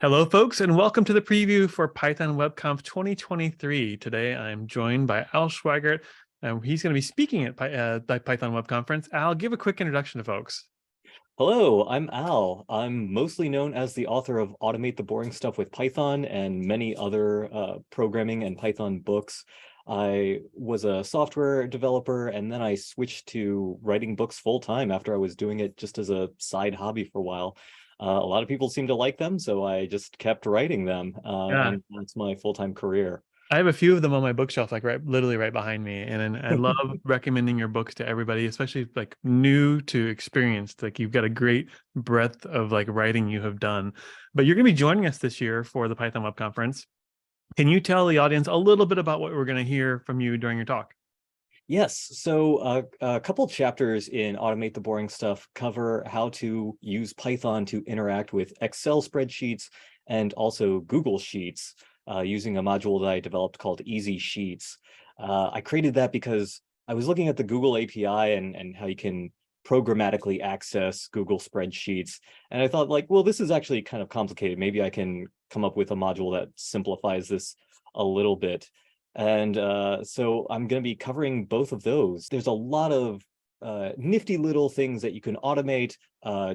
Hello, folks, and welcome to the preview for Python WebConf 2023. Today, I'm joined by Al Sweigart, and he's going to be speaking at the Python Web Conference. Al, give a quick introduction to folks. Hello, I'm Al. I'm mostly known as the author of Automate the Boring Stuff with Python and many other programming and Python books. I was a software developer, and then I switched to writing books full time after I was doing it just as a side hobby for a while. A lot of people seem to like them, so I just kept writing them, Yeah, and that's my full-time career. I have a few of them on my bookshelf, like literally right behind me, and I love recommending your books to everybody, especially like new to experienced. Like you've got a great breadth of like writing you have done. But you're going to be joining us this year for the Python Web Conference. Can you tell the audience a little bit about what we're going to hear from you during your talk? Yes, so a couple chapters in Automate the Boring Stuff cover how to use Python to interact with Excel spreadsheets and also Google Sheets using a module that I developed called Easy Sheets. I created that because I was looking at the Google API and how you can programmatically access Google spreadsheets. And I thought like, well, this is actually kind of complicated. Maybe I can come up with a module that simplifies this a little bit. And so I'm going to be covering both of those. There's a lot of nifty little things that you can automate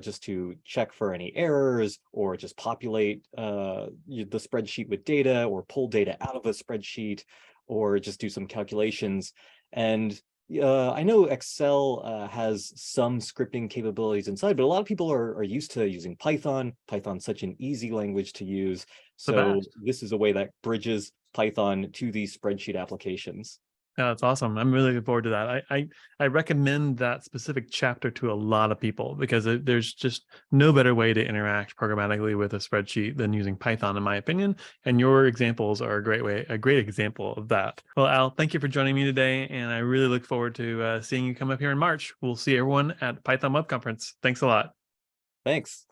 just to check for any errors or just populate the spreadsheet with data or pull data out of a spreadsheet or just do some calculations. And I know Excel has some scripting capabilities inside, but a lot of people are used to using Python. Python's such an easy language to use. The So best. this is a way that bridges Python to these spreadsheet applications. Yeah, that's awesome. I'm really looking forward to that. I recommend that specific chapter to a lot of people because there's just no better way to interact programmatically with a spreadsheet than using Python, in my opinion. And your examples are a great example of that. Well, Al, thank you for joining me today, and I really look forward to seeing you come up here in March. We'll see everyone at Python Web Conference. Thanks a lot. Thanks.